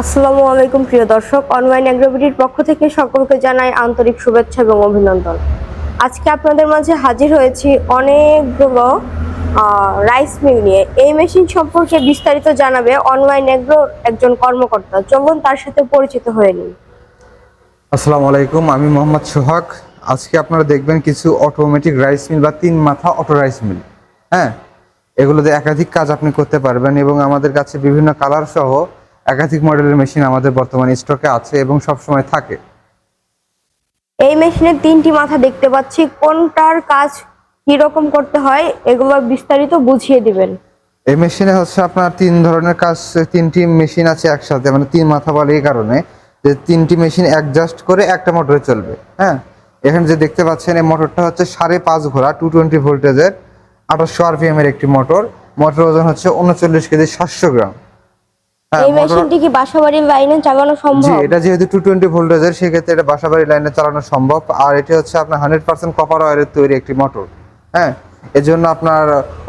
আসসালামু আলাইকুম প্রিয় দর্শক, অনলাইন অ্যাগ্রোবিডির পক্ষ থেকে সকলকে জানাই আন্তরিক শুভেচ্ছা এবং অভিনন্দন। আজকে আপনাদের মাঝে হাজির হয়েছি অনেকগুলো রাইস মিল নিয়ে। এই মেশিন সম্পর্কে বিস্তারিত জানাবে অনলাইন অ্যাগ্রোর একজন কর্মকর্তা। চলুন তার সাথে পরিচিত হয়ে নিন। আসসালামু আলাইকুম, আমি মোহাম্মদ সোহাগ। আজকে আপনারা দেখবেন কিছু অটোমেটিক রাইস মিল বা 3 মাথা অটো রাইস মিল। হ্যাঁ, এগুলোতে একাধিক কাজ আপনি করতে পারবেন এবং আমাদের কাছে বিভিন্ন কালার সহ একাধিক মডেলের মেশিন আমাদের বর্তমানে স্টকে আছে এবং সব সময় থাকে। এই মেশিনের 3টি মাথা দেখতে পাচ্ছি, কোনটার কাজ কি রকম করতে হয় এগুলো বিস্তারিত বুঝিয়ে দিবেন। এই মেশিনে হচ্ছে আপনার 3 ধরনের কাজ, 3টি মেশিন আছে একসাথে, মানে 3 মাথা বলে এই কারণে যে 3টি মেশিন অ্যাডজাস্ট করে একটা মোটরে চলবে। হ্যাঁ, এখানে যে দেখতে পাচ্ছেন এই মোটরটা হচ্ছে 5.5 ঘোড়া 220 ভোল্টেজের 2800 আরপিএম এর একটি মোটর। মোটর ওজন হচ্ছে 39 কেজি 700 গ্রাম। হ্যাঁ, এই মেশিনটি কি বাসাবাড়ির লাইনে চালানো জি, সম্ভব? এটা যেহেতু 220 ভোল্টেজের সেক্ষেত্রে এটা বাসাবাড়ি লাইনে চালানো সম্ভব। আর এটি হচ্ছে আপনার 100% কপার ওয়্যারের তৈরি একটি মোটর। হ্যাঁ, এর জন্য আপনার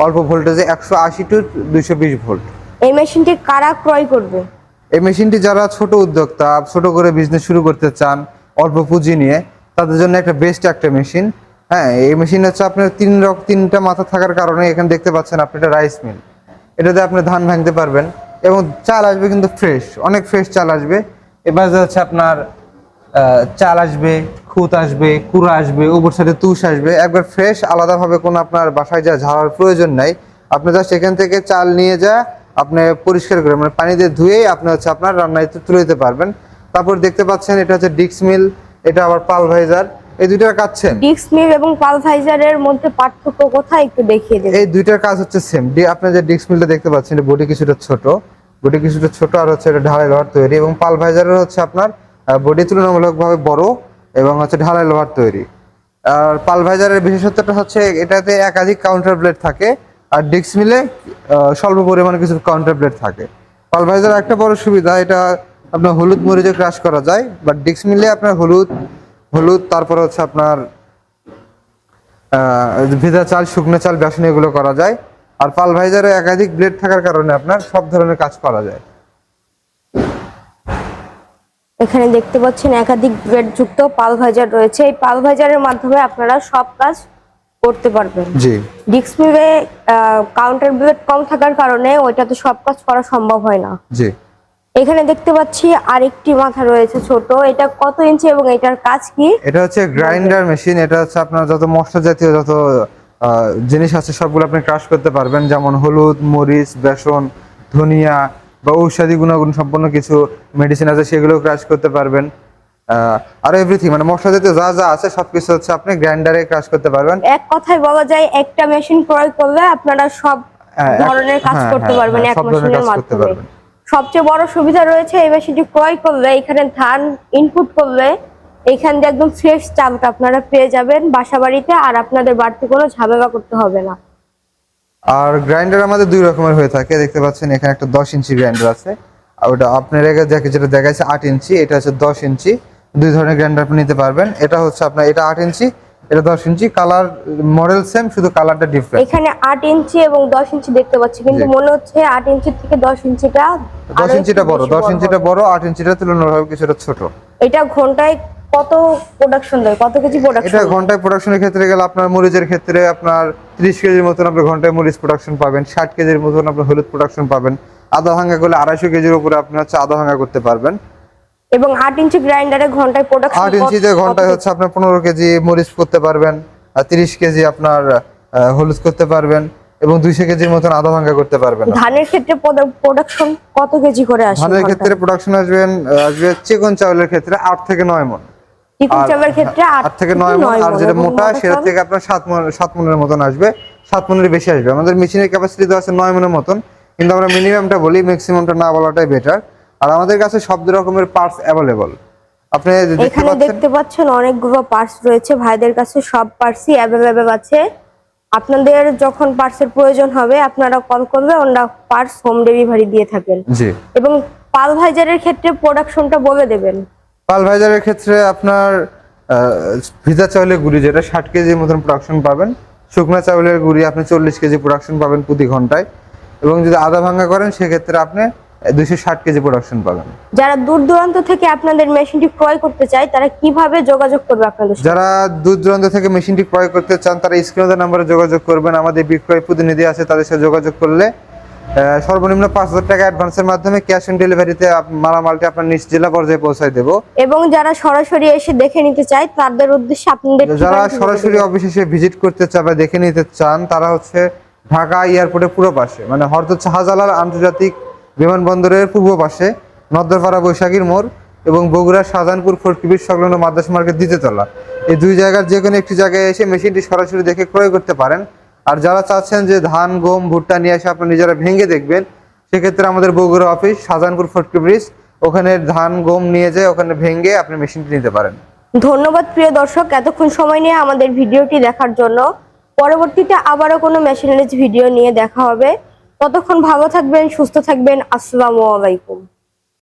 অল্প ভোল্টেজে 180 টু 220 ভোল্ট। এই মেশিনটি কারা ক্রয় করবে? এই মেশিনটি যারা ছোট উদ্যোক্তা, ছোট করে বিজনেস শুরু করতে চান অল্প পুঁজি নিয়ে, তাদের জন্য একটা বেস্ট একটা মেশিন। হ্যাঁ, এই মেশিন হচ্ছে আপনার 3টা মাথা থাকার কারণে এখানে দেখতে পাচ্ছেন আপনি এটা রাইস মিল। এটাতে আপনি ধান ভাঙতে পারবেন এবং চাল আসবে কিন্তু ফ্রেশ, অনেক ফ্রেশ চাল আসবে। এবার হচ্ছে আপনার চাল আসবে, খুদ আসবে, কুড়া আসবে, উপর সাইডে তুষ আসবে, একবার ফ্রেশ। আলাদাভাবে কোনো আপনার বাসায় যা ঝাড়ার প্রয়োজন নাই। আপনি জাস্ট এখান থেকে চাল নিয়ে যা আপনি পরিষ্কার করে মানে পানি দিয়ে ধুয়েই আপনি হচ্ছে আপনার রান্নায় তুলে দিতে পারবেন। তারপর দেখতে পাচ্ছেন এটা হচ্ছে ডিক্স মিল, এটা আবার পালভাইজার। এই দুইটার কাজছেন। ডিক্স মিল এবং পালভাইজারের মধ্যে পার্থক্য কোথায় একটু দেখিয়ে দেবেন। এই দুইটার কাজ হচ্ছে সেম। আপনি যে ডিক্স মিলটা দেখতে পাচ্ছেন এটা বডি কিছুটা ছোট, আর হচ্ছে এটা ঢালাই লোহার তৈরি, এবং পালভাইজারের হচ্ছে আপনার বডি তুলনামূলকভাবে বড় এবং হচ্ছে ঢালাই লোহার তৈরি। আর পালভাইজারের বিশেষত্বটা হচ্ছে এটাতে একাধিক কাউন্টার ব্লেড থাকে, আর ডিক্স মিলে স্বল্প পরিমাণে কিছু কাউন্টার ব্লেড থাকে। পালভাইজার একটা বড় সুবিধা, এটা আপনার হলুদ মরিচে ক্রাশ করা যায়, বাট ডিক্স মিলে আপনার হলুদ হলুদ তারপরে হচ্ছে আপনার ভেজা চাল, শুকনো চাল, বেসন এগুলো করা যায়। আর পালভাইজারে একাধিক ব্লেড থাকার কারণে আপনার সব ধরনের কাজ করা যায়। এখানে দেখতে পাচ্ছেন একাধিক ব্লেড যুক্ত পালভাইজার রয়েছে। এই পালভাইজারের মাধ্যমে আপনারা সব কাজ করতে পারবেন। জি, ডিক্স মিলে কাউন্টার ব্লেড কম থাকার কারণে ওইটাতে সব কাজ করা সম্ভব হয় না। জি, এখানে দেখতে পাচ্ছি আরেকটি মাথা রয়েছে ছোট, এটা কত ইঞ্চি এবং এটার কাজ কি? এটা হচ্ছে গ্রাইন্ডার মেশিন। এটা হচ্ছে আপনার যত মশলা জাতীয় যত জিনিস আছে সবগুলো আপনি ক্রাশ করতে পারবেন, যেমন হলুদ, মরিচ, বেসন, ধনিয়া বা ঔষধি গুণাগুণ সম্পন্ন কিছু মেডিসিন আছে সেগুলো ক্রাশ করতে পারবেন। আর এভরিথিং মানে মশলা জাতীয় যা যা আছে সবকিছু হচ্ছে আপনি গ্রাইন্ডারে ক্রাশ করতে পারবেন। এক কথায় বলা যায় একটা মেশিন ক্রয় করলে আপনারা সব ধরনের কাজ করতে পারবেন এক সব ধরনের মেশিনের কাজ করতে মাধ্যমে। পারবেন। সবচেয়ে বড় সুবিধা রয়েছে এই মেশিনটি ক্রয় করলে এখানে ধান ইনপুট করলে এখান দিয়ে একদম ফ্রেশ চালটা আপনারা পেয়ে যাবেন বাসাবাড়িতে, আর আপনাদের বাড়তি কোনো ঝামেলা করতে হবে না। আর গ্রাইন্ডার আমাদের 2 রকমের হয়ে থাকে, দেখতে পাচ্ছেন এখানে একটা 10 ইঞ্চি গ্রাইন্ডার আছে, আর ওটা আপনার যেটা দেখাচ্ছে 8 ইঞ্চি, এটা হচ্ছে 10 ইঞ্চি। 2 ধরনের গ্রাইন্ডার আপনি নিতে পারবেন। এটা হচ্ছে আপনার এটা 8 ইঞ্চি, এটা 10 ইঞ্চি। কালার মডেল সেম, শুধু কালারটা ডিফারেন্ট। এখানে 8 ইঞ্চি এবং 10 ইঞ্চি দেখতে পাচ্ছি, কিন্তু মনে হচ্ছে 8 ইঞ্চির থেকে 10 ইঞ্চিটা 10 ইঞ্চিটা বড়, 10 ইঞ্চিটা বড়, 8 ইঞ্চিটা তুলনামূলকভাবে কিছুটা ছোট। এটা ঘন্টায় কত প্রোডাকশন দেয়, কত কেজি প্রোডাকশন? এটা ঘন্টায় প্রোডাকশনের ক্ষেত্রে গেলে আপনার মরিচের ক্ষেত্রে আপনার 30 কেজির মতন আপনি ঘন্টায় মরিচ প্রোডাকশন পাবেন, 60 কেজির মতন আপনি হলুদ প্রোডাকশন পাবেন। আদা ভাঙা করলে 250 কেজির উপরে আপনি হচ্ছে আদা ভাঙা করতে পারবেন। এবং 8 ইঞ্চি গ্রাইন্ডারে ঘন্টায় প্রোডাকশন 8 ইঞ্চিতে ঘন্টায় হচ্ছে আপনার 15 কেজি মরিচ করতে পারবেন, আর 30 কেজি আপনার হলুদ করতে পারবেন, এবং 200 কেজির মতন আদা ভাঙা করতে পারবেন। ধানের ক্ষেত্রে প্রোডাকশন কত কেজি করে আসে? ধানের ক্ষেত্রে প্রোডাকশন আসবে চিকন চাউলের ক্ষেত্রে 8 থেকে 9 মণ। চিকন চালের ক্ষেত্রে 8 থেকে 9 মণ, আর যেটা মোটা সেটা থেকে আপনার 7 মণের মতন আসবে, 7 মণের বেশি আসবে। আমাদের মেশিনের ক্যাপাসিটি তো আছে 9 মণের মতন, কিন্তু আমরা মিনিমামটা বলি, ম্যাক্সিমামটা না বলাটাই বেটার। আর আমাদের কাছে সব রকমের পার্টস অ্যাভেলেবল। আপনি এখানে দেখতে পাচ্ছেন অনেকগুলো পার্টস রয়েছে, ভাইদের কাছে সব পার্টসই অ্যাভেলেবেল আছে। আপনাদের যখন পার্টসের প্রয়োজন হবে আপনারা কল করলে ওরা পার্টস হোম ডেলিভারি দিয়ে থাকেন। জি। এবং পালভাইজারের ক্ষেত্রে প্রোডাকশনটা বলে দেবেন। পালভাইজারের ক্ষেত্রে আপনার ভিজা চাউলের গুঁড়ি যেটা 60 কেজির মতন প্রোডাকশন পাবেন, শুকনো চাউলের গুঁড়ি আপনি 40 কেজি প্রোডাকশন পাবেন প্রতি ঘন্টায়, এবং যদি আদা ভাঙা করেন সেক্ষেত্রে আপনি 260 কেজি প্রোডাকশন পাবেন। যারা দূর দূরান্ত থেকে আপনাদের মেশিনটি ক্রয় করতে চায় তারা কিভাবে যোগাযোগ করবে আপনাদের সাথে? যারা দূর দূরান্ত থেকে মেশিনটি ক্রয় করতে চান তারা স্ক্রিনে নাম্বারে যোগাযোগ করবেন। আমাদের বিক্রয় প্রতিনিধি আছে, তাদের সাথে যোগাযোগ করলে সর্বনিম্ন 5000 টাকা অ্যাডভান্সের মাধ্যমে ক্যাশ অন ডেলিভারিতে মালামালটি আপনার নিজ জেলা পর্যায়ে পৌঁছায় দেব। এবং যারা সরাসরি এসে দেখে নিতে চায় তাদের উদ্দেশ্যে আপনাদের যারা ঠিকানাটি বলে সরাসরি দিবেন। অফিসে এসে ভিজিট করতে চান বা দেখে নিতে চান তারা হচ্ছে ঢাকা এয়ারপোর্টের পূর্ব পাশে, মানে হযরত শাহজালাল আন্তর্জাতিক বিমানবন্দরের পূর্ব পাশে নদ্দরপাড়া বৈশাখীর মোড় এবং বগুড়া শাহজাহানপুর ফটকিবির সংলগ্ন মাদ্রাসা মার্কেট দ্বিতীয়তলা, এই দুই জায়গার যে কোনো একটি জায়গায় এসে মেশিনটি সরাসরি দেখে ক্রয় করতে পারেন। আর যারা চাচ্ছেন যে ধান গম ভুট্টা নিয়ে এসে আপনি নিজেরা ভেঙে দেখবেন, সেক্ষেত্রে আমাদের বগুড়া অফিস শাহজাহানপুর ফটকি ব্রিজ, ওখানে ধান গম নিয়ে যেয়ে ওখানে ভেঙে আপনি মেশিনটি নিতে পারেন। ধন্যবাদ প্রিয় দর্শক, এতক্ষণ সময় নিয়ে আমাদের ভিডিওটি দেখার জন্য। পরবর্তীতে আবারও কোনো মেশিনারিজ ভিডিও নিয়ে দেখা হবে। ততক্ষণ ভালো থাকবেন, সুস্থ থাকবেন। আসসালামু আলাইকুম।